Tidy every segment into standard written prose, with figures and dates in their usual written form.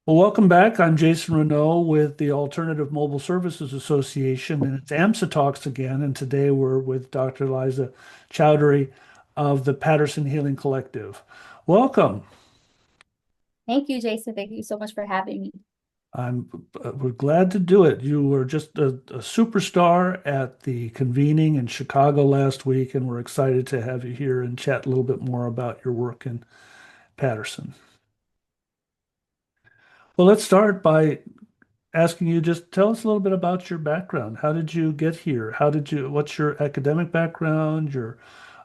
Well, welcome back. I'm Jason Renault with the Alternative Mobile Services Association, and it's AMSA Talks again. And today we're with Dr. Liza Chowdhury of the Paterson Healing Collective. Welcome. Thank you, Jason. Thank you so much for having me. I'm we're glad to do it. You were just a superstar at the convening in Chicago last week, and we're excited to have you here and chat a little bit more about your work in Paterson. Well, let's start by asking you just tell us a little bit about your background. How did you get here? What's your academic background, your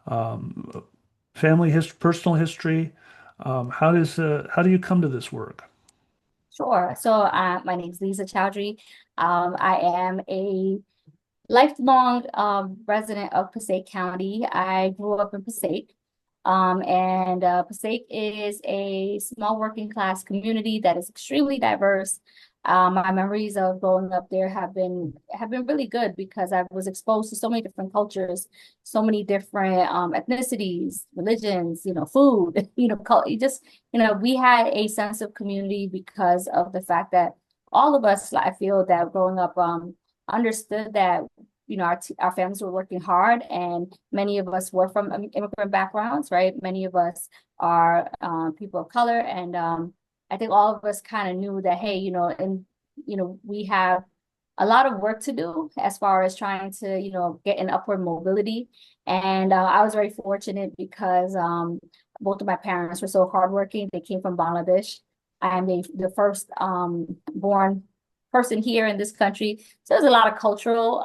um, family history, personal history? How do you come to this work? Sure. My name is Liza Chowdhury. I am a lifelong resident of Passaic County. I grew up in Passaic. And Passaic is a small working class community that is extremely diverse. My memories of growing up there have been really good because I was exposed to so many different cultures, so many different ethnicities, religions, food, we had a sense of community because of the fact that all of us, I feel that growing up, understood that our families were working hard, and many of us were from immigrant backgrounds, right? Many of us are people of color, and I think all of us kind of knew that, hey, we have a lot of work to do as far as trying to, get an upward mobility. And I was very fortunate because both of my parents were so hardworking. They came from Bangladesh. I am the first born person here in this country. So there's a lot of cultural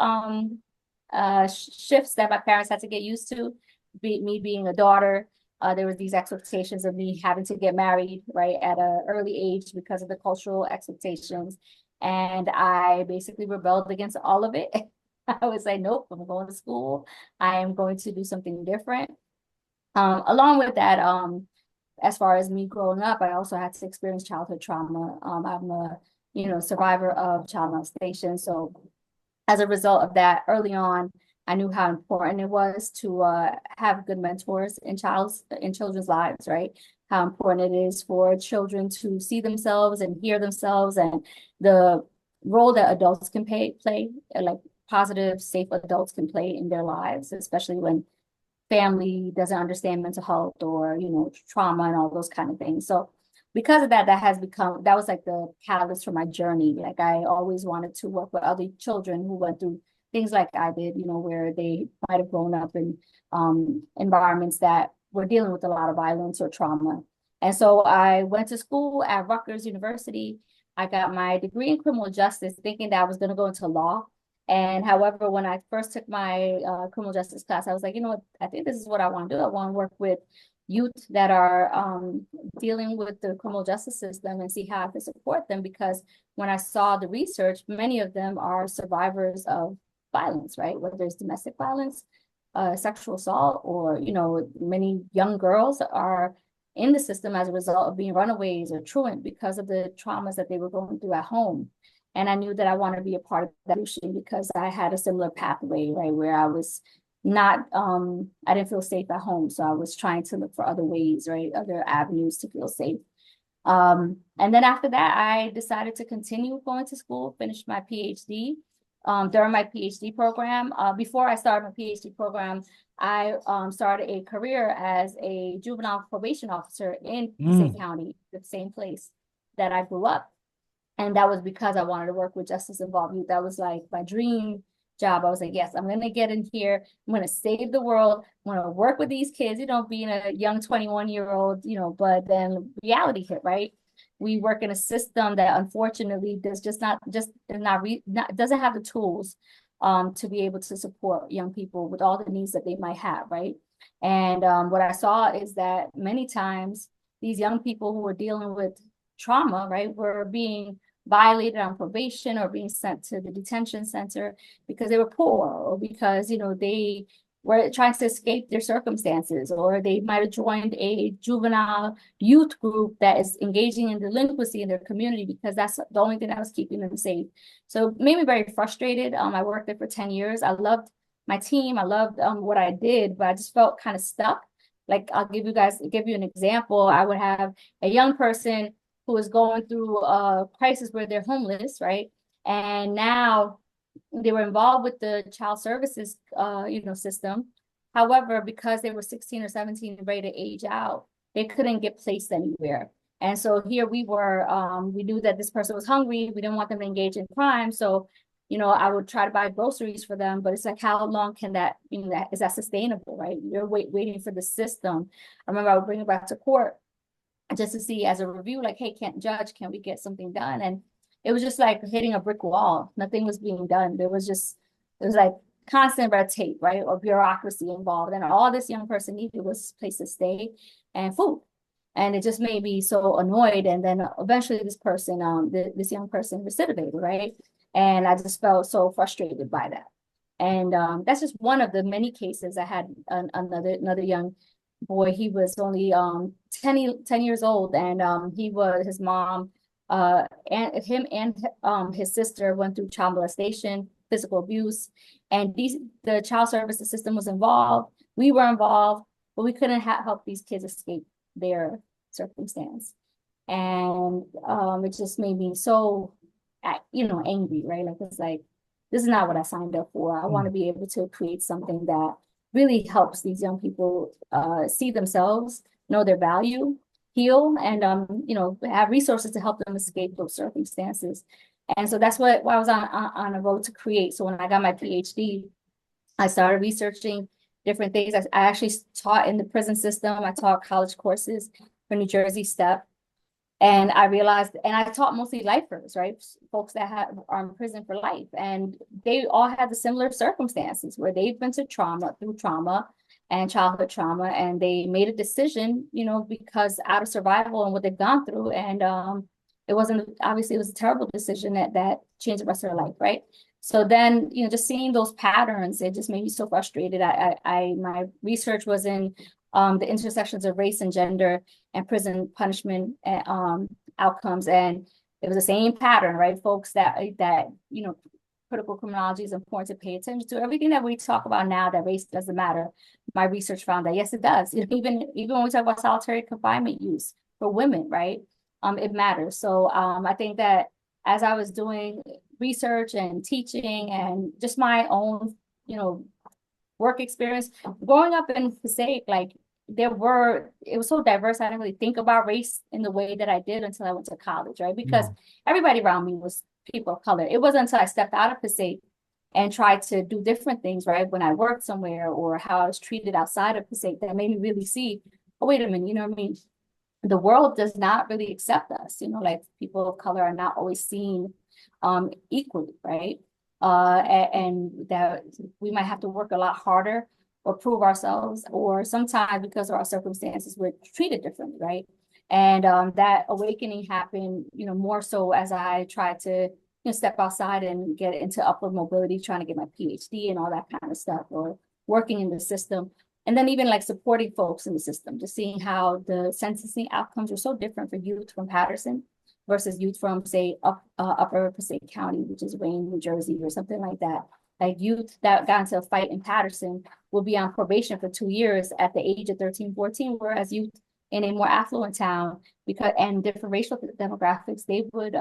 shifts that my parents had to get used to. Me being a daughter, there was these expectations of me having to get married, right, at an early age because of the cultural expectations. And I basically rebelled against all of it. I was like, nope, I'm going to school. I am going to do something different. Along with that, as far as me growing up, I also had to experience childhood trauma. I'm a, survivor of child molestation. So as a result of that, early on, I knew how important it was to have good mentors in children's lives, right? How important it is for children to see themselves and hear themselves, and the role that adults can play, like positive, safe adults can play in their lives, especially when family doesn't understand mental health or trauma and all those kind of things. So because of that, that was like the catalyst for my journey. Like, I always wanted to work with other children who went through things like I did, where they might have grown up in environments that were dealing with a lot of violence or trauma. And so I went to school at Rutgers University. I got my degree in criminal justice, thinking that I was going to go into law. And however, when I first took my criminal justice class, I was like, you know what, I think this is what I want to do. I want to work with youth that are dealing with the criminal justice system and see how I can support them. Because when I saw the research, many of them are survivors of violence, right? Whether it's domestic violence, sexual assault, or, many young girls are in the system as a result of being runaways or truant because of the traumas that they were going through at home. And I knew that I wanted to be a part of that solution because I had a similar pathway, right, where I was not, I didn't feel safe at home. So I was trying to look for other ways, right, other avenues to feel safe. And then after that, I decided to continue going to school, finish my PhD. During my PhD program, before I started my PhD program, I started a career as a juvenile probation officer in Passaic Mm. County, the same place that I grew up. And that was because I wanted to work with justice involved youth. That was like my dream job. I was like, yes, I'm going to get in here. I'm going to save the world. I'm going to work with these kids, being a young 21-year-old, but then reality hit, right? We work in a system that unfortunately does just not, just not, not doesn't have the tools to be able to support young people with all the needs that they might have, right? And what I saw is that many times these young people who were dealing with trauma, right, were being violated on probation or being sent to the detention center because they were poor, or because they were trying to escape their circumstances, or they might have joined a juvenile youth group that is engaging in delinquency in their community because that's the only thing that was keeping them safe. So it made me very frustrated. I worked there for 10 years. I loved my team. I loved what I did, but I just felt kind of stuck. Like, give you an example. I would have a young person who is going through a crisis where they're homeless, right? And now they were involved with the child services, system. However, because they were 16 or 17 and ready to age out, they couldn't get placed anywhere. And so here we were, we knew that this person was hungry. We didn't want them to engage in crime. So, I would try to buy groceries for them, but it's like, how long can that, is that sustainable, right? You're waiting for the system. I remember I would bring it back to court just to see as a review, like, hey, can't judge, can we get something done? And it was just like hitting a brick wall. Nothing was being done. It was like constant red tape, right? Or bureaucracy involved. And all this young person needed was a place to stay and food. And it just made me so annoyed. And then eventually this person, this young person recidivated, right? And I just felt so frustrated by that. And that's just one of the many cases. I had another young boy. He was only 10 years old, and his mom and him and his sister went through child molestation, physical abuse, and the child services system was involved. We were involved, but we couldn't help these kids escape their circumstance. And it just made me so, angry, right? Like, it's like, this is not what I signed up for. I want to be able to create something that really helps these young people see themselves, know their value, heal, and have resources to help them escape those circumstances. And so that's what I was on a road to create. So when I got my PhD, I started researching different things. I actually taught in the prison system. I taught college courses for New Jersey STEP. And I realized, and I taught mostly lifers, right? Folks that are in prison for life. And they all had the similar circumstances where they've been through trauma and childhood trauma. And they made a decision, because out of survival and what they've gone through. And it was a terrible decision that changed the rest of their life, right? So then, just seeing those patterns, it just made me so frustrated. My research was in the intersections of race and gender and prison punishment outcomes. And it was the same pattern, right? Folks that critical criminology is important to pay attention to. Everything that we talk about now, that race doesn't matter. My research found that, yes, it does. Even when we talk about solitary confinement use for women, right? It matters. So I think that as I was doing research and teaching and just my own, work experience, growing up in Passaic, like, it was so diverse. I didn't really think about race in the way that I did until I went to college, right? Because everybody around me was people of color. It wasn't until I stepped out of Passaic and tried to do different things, right? When I worked somewhere or how I was treated outside of Passaic, that made me really see, oh, wait a minute, what I mean? The world does not really accept us, like, people of color are not always seen equally, right? And that we might have to work a lot harder or prove ourselves, or sometimes because of our circumstances, we're treated differently, right? And that awakening happened, more so as I tried to step outside and get into upward mobility, trying to get my PhD and all that kind of stuff, or working in the system. And then even like supporting folks in the system, just seeing how the sentencing outcomes were so different for youth from Paterson versus youth from, say, Upper Passaic County, which is Wayne, New Jersey, or something like that. Like, youth that got into a fight in Paterson will be on probation for 2 years at the age of 13, 14, whereas youth in a more affluent town, and different racial demographics, they would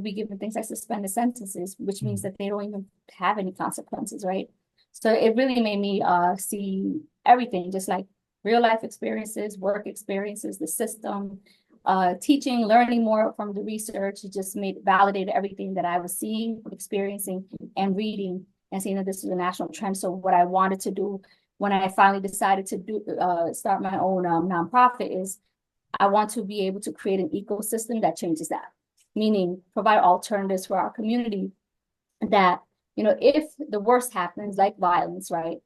be given things like suspended sentences, which means that they don't even have any consequences, right? So it really made me see everything, just like real life experiences, work experiences, the system, teaching, learning more from the research. It just validated everything that I was seeing, experiencing, and reading, and seeing that this is a national trend. So what I wanted to do when I finally decided to start my own nonprofit is I want to be able to create an ecosystem that changes that, meaning provide alternatives for our community that, if the worst happens, like violence, right?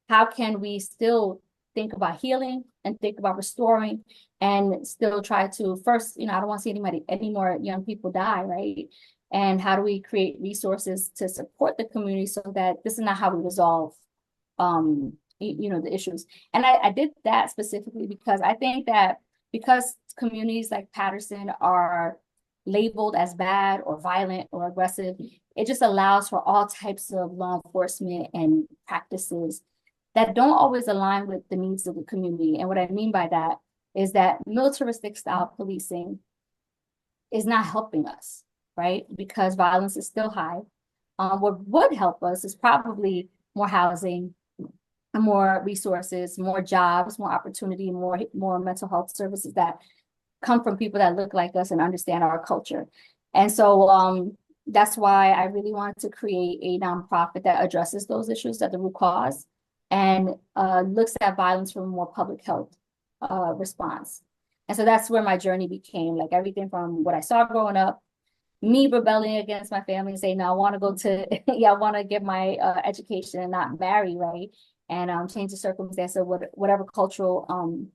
How can we still think about healing and think about restoring and still try to first, I don't want to see any more young people die, right? And how do we create resources to support the community so that this is not how we resolve, the issues. And I did that specifically because I think that because communities like Paterson are labeled as bad or violent or aggressive, it just allows for all types of law enforcement and practices that don't always align with the needs of the community. And what I mean by that is that militaristic style policing is not helping us, right? Because violence is still high. What would help us is probably more housing, more resources, more jobs, more opportunity, more mental health services that come from people that look like us and understand our culture. And so that's why I really wanted to create a nonprofit that addresses those issues at the root cause and looks at violence from a more public health response. And so that's where my journey became, like everything from what I saw growing up, me rebelling against my family and saying, no, I want to go to, yeah, I want to get my education and not marry, right? And change the circumstance of whatever cultural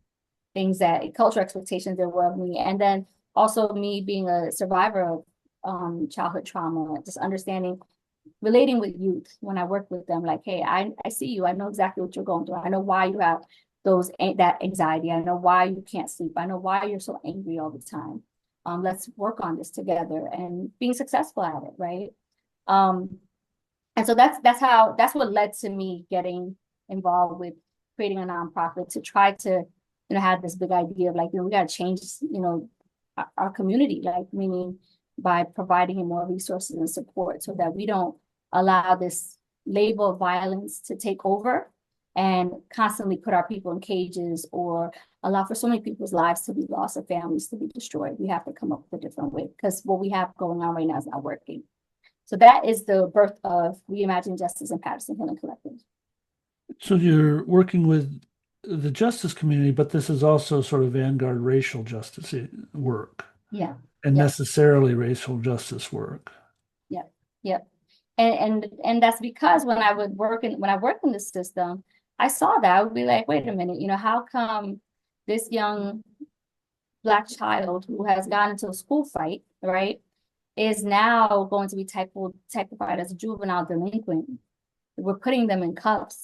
things that cultural expectations there were of me. And then also me being a survivor of childhood trauma, just understanding, relating with youth when I work with them, like, hey, I see you. I know exactly what you're going through. I know why you have that anxiety. I know why you can't sleep. I know why you're so angry all the time. Let's work on this together and being successful at it, right? And so that's what led to me getting involved with creating a nonprofit to try to, have this big idea of like, we got to change, our community, like meaning by providing more resources and support so that we don't allow this label of violence to take over and constantly put our people in cages or allow for so many people's lives to be lost or families to be destroyed. We have to come up with a different way because what we have going on right now is not working. So that is the birth of Reimagining Justice and Paterson Healing Collective. So you're working with the justice community, but this is also sort of vanguard racial justice work. Yeah. And Yep. necessarily racial justice work. Yep. Yep. And that's because when I worked in the system, I saw that. I would be like, wait a minute, how come this young Black child who has gotten into a school fight, right, is now going to be typified as a juvenile delinquent? We're putting them in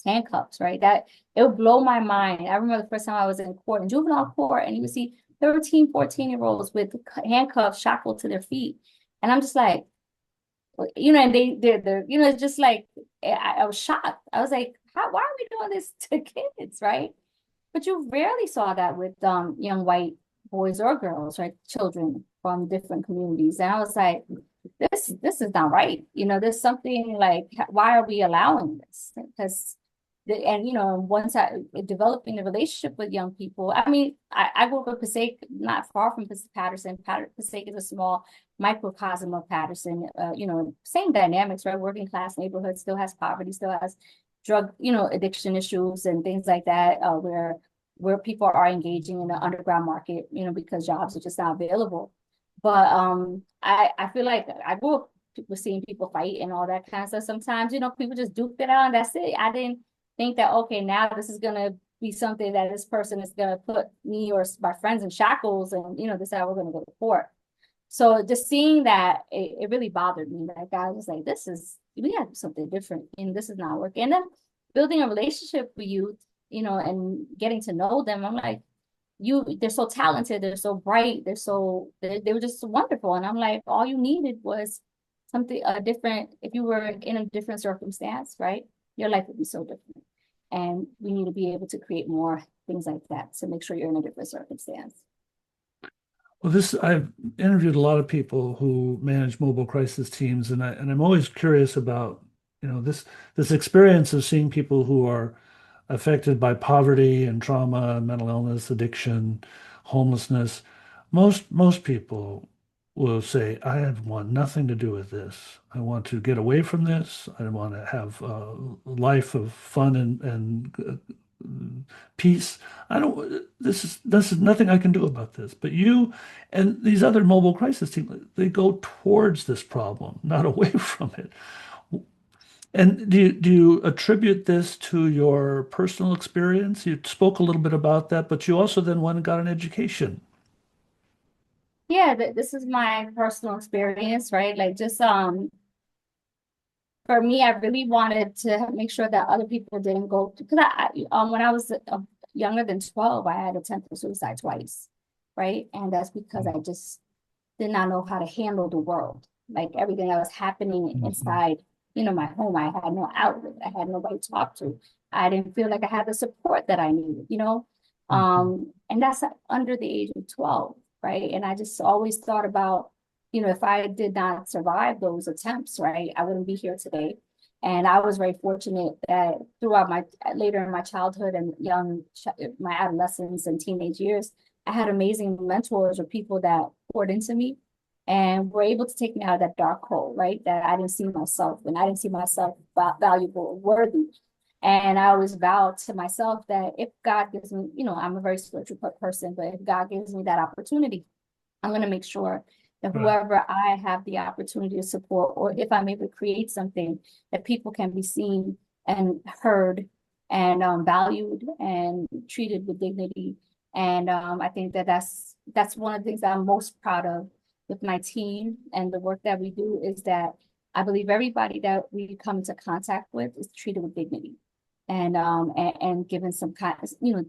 handcuffs, right? That it would blow my mind. I remember the first time I was in court, in juvenile court, and you would see 13, 14-year-olds with handcuffs shackled to their feet. And I'm just like, and they're it's just like, I was shocked. I was like, why are we doing this to kids, right? But you rarely saw that with young white boys or girls, right? Children from different communities. And I was like, this is not right. There's something like, why are we allowing this? Because once I developing a relationship with young people, I mean, I grew up in Passaic, not far from Paterson. Passaic is a small microcosm of Paterson. Same dynamics, right? Working class neighborhood still has poverty, still has drug, addiction issues and things like that, where people are engaging in the underground market, because jobs are just not available. But I feel like I grew up with seeing people fight and all that kind of stuff. Sometimes, people just duke it out and that's it. I didn't think that, okay, now this is going to be something that this person is going to put me or my friends in shackles and, this is how we're going to go to court. So just seeing that, it really bothered me. Like I was like, we got to do something different and this is not working. And then building a relationship with youth, and getting to know them, I'm like, they're so talented, they're so bright, they were just wonderful. And I'm like, all you needed was something different. If you were in a different circumstance, right, your life would be so different. And we need to be able to create more things like that to make sure you're in a different circumstance. Well, I've interviewed a lot of people who manage mobile crisis teams, and I'm always curious about, this experience of seeing people who are affected by poverty and trauma, mental illness, addiction, homelessness. Most people will say, I want nothing to do with this. I want to get away from this. I want to have a life of fun and peace. I don't, this is nothing I can do about this. But you and these other mobile crisis teams, they go towards this problem, not away from it. And do you attribute this to your personal experience? You spoke a little bit about that, but you also then went and got an education. Yeah, this is my personal experience, right? Like just for me, I really wanted to make sure that other people didn't go because when I was younger than 12, I had attempted suicide twice, right? And that's because I just did not know how to handle the world. Like everything that was happening inside, my home, I had no outlet. I had nobody to talk to. I didn't feel like I had the support that I needed, And that's under the age of 12, right? And I just always thought about, if I did not survive those attempts, right, I wouldn't be here today. And I was very fortunate that throughout later in my childhood and my adolescence and teenage years, I had amazing mentors or people that poured into me and were able to take me out of that dark hole, right? That I didn't see myself, and I didn't see myself valuable, worthy. And I always vowed to myself that if God gives me, I'm a very spiritual person, but if God gives me that opportunity, I'm going to make sure that Right. whoever I have the opportunity to support, or if I'm able to create something, that people can be seen and heard and valued and treated with dignity. And I think that that's one of the things that I'm most proud of with my team and the work that we do, is that I believe everybody that we come into contact with is treated with dignity and given some kind,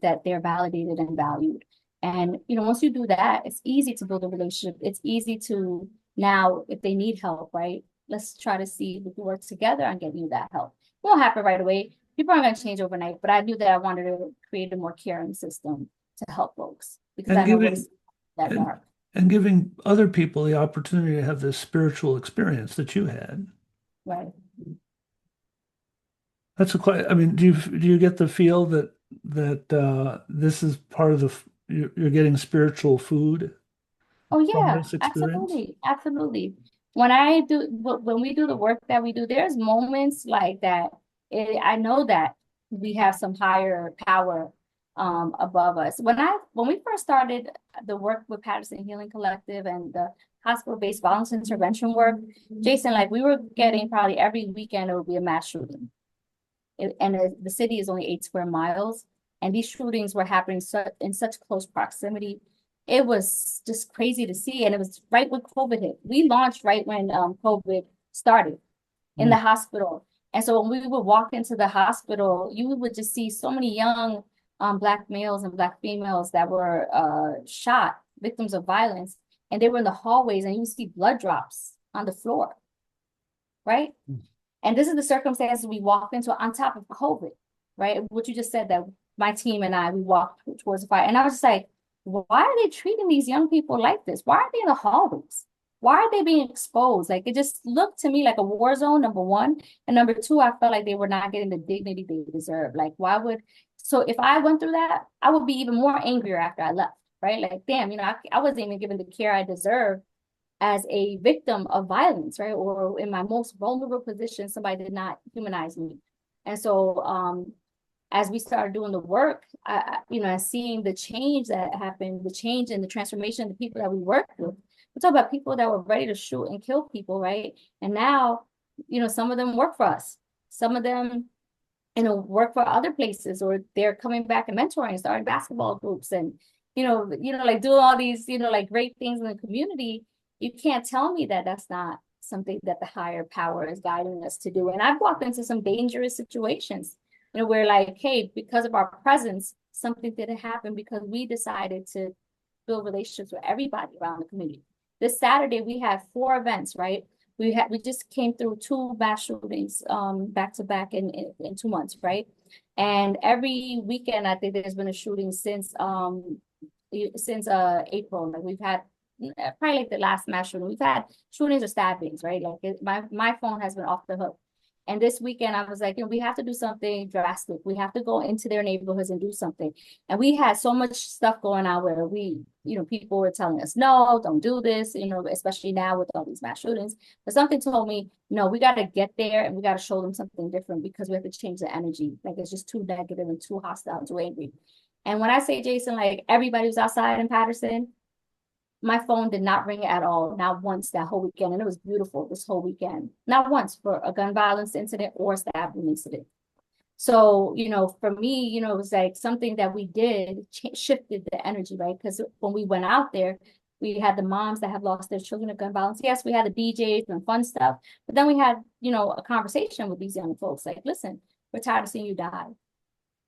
that they're validated and valued. And, once you do that, it's easy to build a relationship. It's easy to now, if they need help, right? Let's try to see if we can work together on getting you that help. It won't happen right away. People aren't going to change overnight, but I knew that I wanted to create a more caring system to help folks because And I know giving what's that and dark. and giving other people the opportunity to have this spiritual experience that you had. Right. That's a quite, I mean, do you get the feel that this is part of you're getting spiritual food Oh from yeah, this experience? absolutely, absolutely. When we do the work that we do, there's moments like that. I know that we have some higher power above us. When we first started the work with Paterson Healing Collective and the hospital-based violence intervention work, Jason, like we were getting probably every weekend it would be a mass shooting. The city is only 8 square miles, and these shootings were happening in such close proximity. It was just crazy to see, and it was right when COVID hit. We launched right when COVID started in the Mm. hospital, and so when we would walk into the hospital, you would just see so many young Black males and Black females that were shot, victims of violence, and they were in the hallways, and you would see blood drops on the floor, right? And this is the circumstances we walked into on top of COVID, right? What you just said, that my team and we walked towards the fire. And I was just like, why are they treating these young people like this? Why are they in the hallways? Why are they being exposed? Like, it just looked to me like a war zone, number one. And number two, I felt like they were not getting the dignity they deserve. Like, so if I went through that, I would be even more angrier after I left, right? Like, damn, I wasn't even given the care I deserved as a victim of violence, right? Or in my most vulnerable position, somebody did not humanize me. And so as we started doing the work, and seeing the change that happened, the change and the transformation of the people that we worked with. We talk about people that were ready to shoot and kill people, right? And now, some of them work for us. Some of them, work for other places, or they're coming back and mentoring, starting basketball groups, and like doing all these, like great things in the community. You can't tell me that that's not something that the higher power is guiding us to do. And I've walked into some dangerous situations, where like, hey, because of our presence, something didn't happen because we decided to build relationships with everybody around the community. This Saturday, we had 4 events, right? We just came through 2 mass shootings back to back in 2 months, right? And every weekend, I think there's been a shooting since April. Like we've had probably like the last mass shooting. We've had shootings or stabbings, right? Like my phone has been off the hook. And this weekend, I was like, we have to do something drastic. We have to go into their neighborhoods and do something. And we had so much stuff going on where people were telling us, no, don't do this, especially now with all these mass shootings. But something told me, no, we got to get there and we got to show them something different, because we have to change the energy. Like it's just too negative and too hostile and too angry. And when I say, Jason, like everybody was outside in Paterson, my phone did not ring at all, not once that whole weekend. And it was beautiful this whole weekend. Not once for a gun violence incident or a stabbing incident. So, for me, it was like something that we did shifted the energy, right? Because when we went out there, we had the moms that have lost their children to gun violence. Yes, we had the DJs and fun stuff, but then we had, a conversation with these young folks like, listen, we're tired of seeing you die.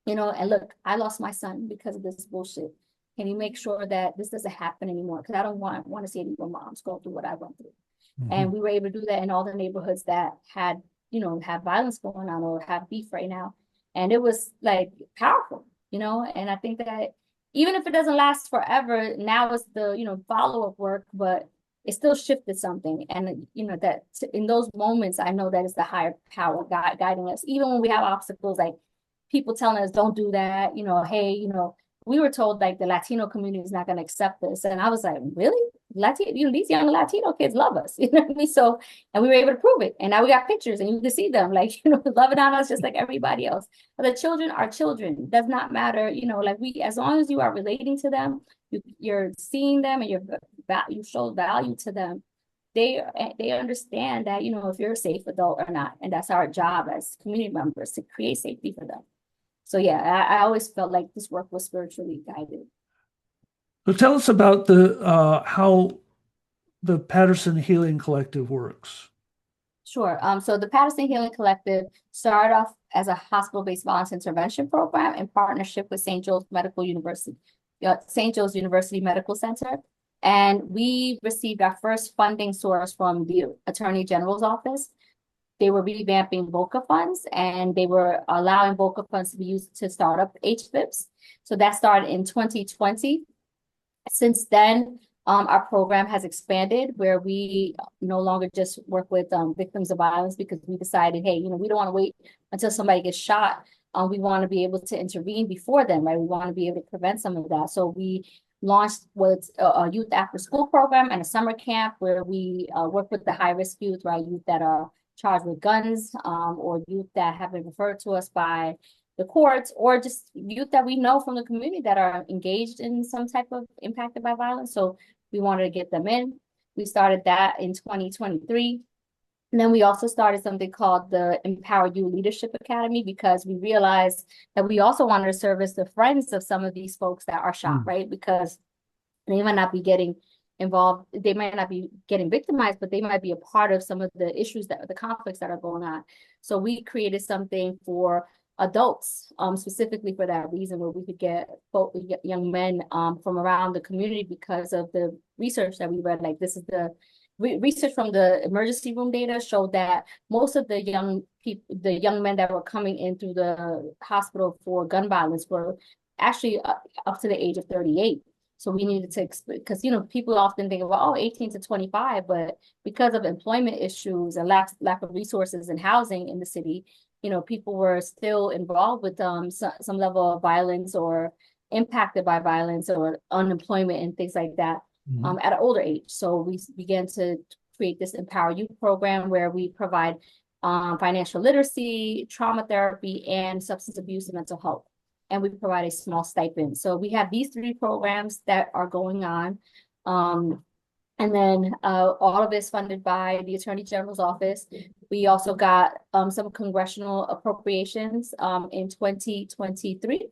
And look, I lost my son because of this bullshit. Can you make sure that this doesn't happen anymore? Because I don't want to see any more moms go through what I went through. Mhm. And we were able to do that in all the neighborhoods that have violence going on or have beef right now. And it was like powerful, and I think that even if it doesn't last forever, now it's the, follow-up work, but it still shifted something. And, that in those moments, I know that it's the higher power guiding us. Even when we have obstacles, like people telling us, don't do that, hey, we were told like the Latino community is not going to accept this. And I was like, really? Latino, these young Latino kids love us. You know what I mean? So, and we were able to prove it. And now we got pictures and you can see them like, loving on us just like everybody else. But the children are children. It does not matter, like as long as you are relating to them, you're seeing them and you show value to them. They understand that, if you're a safe adult or not. And that's our job as community members to create safety for them. So yeah, I always felt like this work was spiritually guided. So tell us about the how the Paterson Healing Collective works. Sure. So the Paterson Healing Collective started off as a hospital-based violence intervention program in partnership with St. Joe's University Medical Center. And we received our first funding source from the Attorney General's office. They were revamping VOCA funds and they were allowing VOCA funds to be used to start up HVIPs. So that started in 2020. Since then, our program has expanded where we no longer just work with victims of violence because we decided, hey, we don't want to wait until somebody gets shot. We want to be able to intervene before then, right? We want to be able to prevent some of that. So we launched what's a youth after school program and a summer camp where we work with the high-risk youth, right? Youth that are charged with guns or youth that have been referred to us by the courts, or just youth that we know from the community that are engaged in some type of impacted by violence. So we wanted to get them in. We started that in 2023. And then we also started something called the Empower You Leadership Academy because we realized that we also wanted to service the friends of some of these folks that are shot, right? Because they might not be getting involved, they might not be getting victimized, but they might be a part of some of the issues the conflicts that are going on. So we created something for adults, specifically for that reason, where we could get young men from around the community because of the research that we read. Like this is the research from the emergency room data showed that most of the young men that were coming in through the hospital for gun violence were actually up to the age of 38. So we needed to, because, people often think about, 18 to 25, but because of employment issues and lack of resources and housing in the city, people were still involved with some level of violence or impacted by violence or unemployment and things like that at an older age. So we began to create this Empower Youth program where we provide financial literacy, trauma therapy, and substance abuse and mental health. And we provide a small stipend. So we have these 3 programs that are going on. And then all of this funded by the Attorney General's office. We also got some congressional appropriations in 2023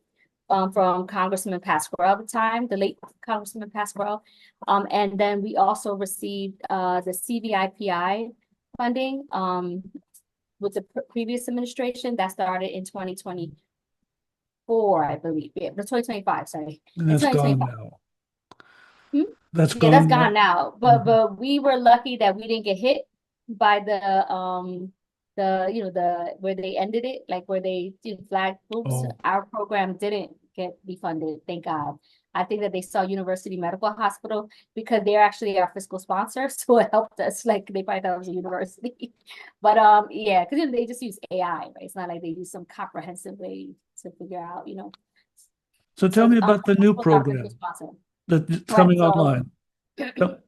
from Congressman Pasquarello at the time, the late Congressman Pasquarello. And then we also received the CVIPI funding with the previous administration that started in 2024, I believe. Yeah, the 2025, sorry. And that's gone now. That's Yeah, gone that's now. gone now. But we were lucky that we didn't get hit by the where they ended it, like where they flagged groups. Our program didn't get defunded, thank God. I think that they saw University Medical Hospital because they're actually our fiscal sponsor, so it helped us. Like they probably thought it was a university, but yeah, because they just use AI, right? It's not like they use some comprehensive way to figure out, So tell me about the new program that's coming online.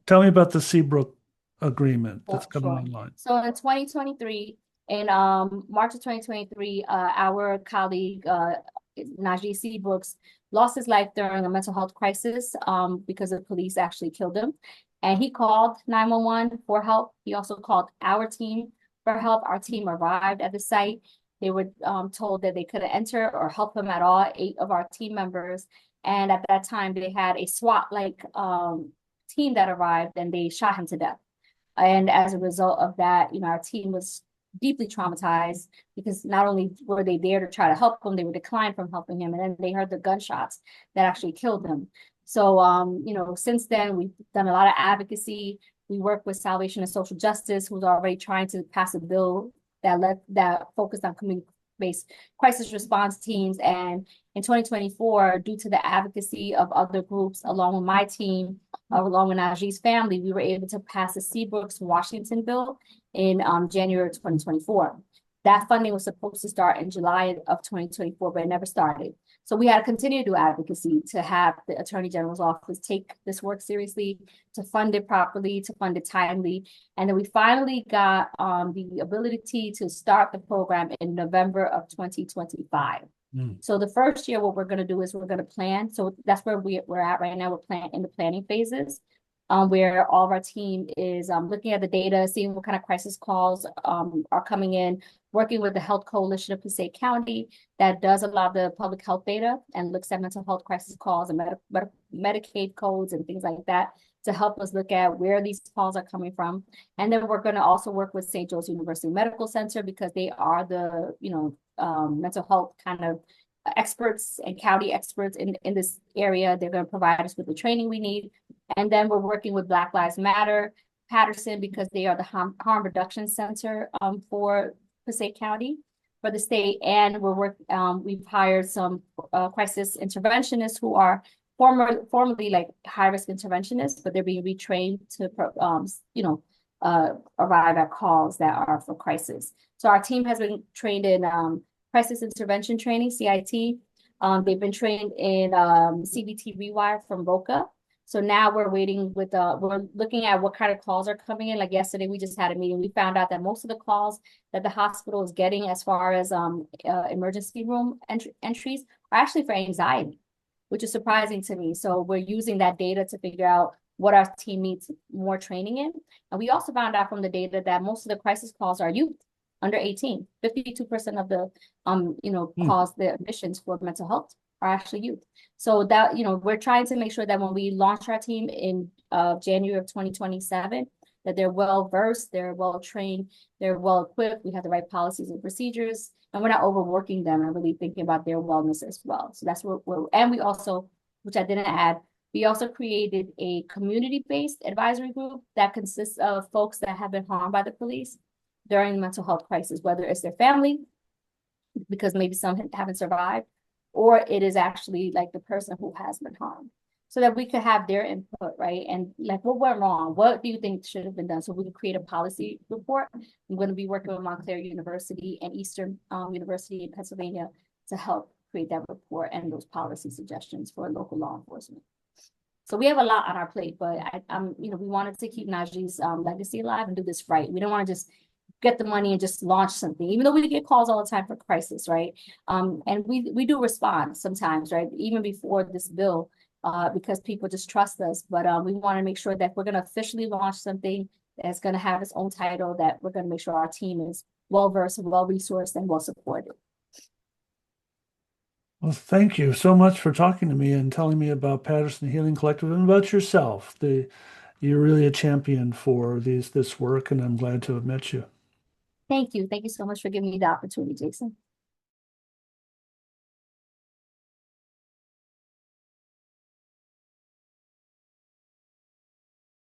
Tell me about the Seabrook agreement that's coming online. So in 2023, in March of 2023, our colleague Najee Seabrooks lost his life during a mental health crisis because the police actually killed him. And he called 911 for help. He also called our team for help. Our team arrived at the site. They were told that they couldn't enter or help him at all, 8 of our team members. And at that time, they had a SWAT-like team that arrived and they shot him to death. And as a result of that, our team was deeply traumatized because not only were they there to try to help him, they were declined from helping him. And then they heard the gunshots that actually killed him. So, since then, we've done a lot of advocacy. We work with Salvation and Social Justice, who's already trying to pass a bill that focused on based crisis response teams. And in 2024, due to the advocacy of other groups, along with my team, along with Najee's family, we were able to pass the Seabrooks-Washington bill in January 2024. That funding was supposed to start in July of 2024, but it never started. So we had to continue to do advocacy to have the Attorney General's office take this work seriously, to fund it properly, to fund it timely. And then we finally got the ability to start the program in November of 2025. So the first year, what we're going to do is we're going to plan. So that's where we're at right now. We're in the planning phases, where all of our team is looking at the data, seeing what kind of crisis calls are coming in, working with the Health Coalition of Passaic County that does a lot of the public health data and looks at mental health crisis calls and Medicaid codes and things like that to help us look at where these calls are coming from. And then we're going to also work with St. Joe's University Medical Center because they are the, mental health kind of experts and county experts in this area. They're going to provide us with the training we need. And then we're working with Black Lives Matter, Paterson, because they are the harm reduction center for Passaic County for the state. And we've hired some crisis interventionists who are formerly like high-risk interventionists, but they're being retrained to arrive at calls that are for crisis. So our team has been trained in crisis intervention training, CIT. They've been trained in CBT rewire from ROCA. So now we're waiting we're looking at what kind of calls are coming in. Like yesterday, we just had a meeting. We found out that most of the calls that the hospital is getting as far as emergency room entries are actually for anxiety, which is surprising to me. So we're using that data to figure out what our team needs more training in. And we also found out from the data that most of the crisis calls are youth under 18. 52% of the calls, the admissions for mental health are actually youth. So that, we're trying to make sure that when we launch our team in January of 2027, that they're well-versed, they're well-trained, they're well-equipped, we have the right policies and procedures, and we're not overworking them and really thinking about their wellness as well. So that's what and we also, which I didn't add, we also created a community-based advisory group that consists of folks that have been harmed by the police during the mental health crisis, whether it's their family, because maybe some haven't survived, or it is actually like the person who has been harmed, so that we could have their input, right? And like, what went wrong? What do you think should have been done? So we can create a policy report. I'm going to be working with Montclair University and Eastern University in Pennsylvania to help create that report and those policy suggestions for local law enforcement. So we have a lot on our plate, but we wanted to keep Najee's legacy alive and do this right. We don't want to just get the money and just launch something, even though we get calls all the time for crisis, right? And we do respond sometimes, right? Even before this bill, because people just trust us. But we want to make sure that we're going to officially launch something that's going to have its own title, that we're going to make sure our team is well-versed, well-resourced, and well-supported. Well, thank you so much for talking to me and telling me about Paterson Healing Collective and about yourself. You're really a champion for this work, and I'm glad to have met you. Thank you. Thank you so much for giving me the opportunity, Jason.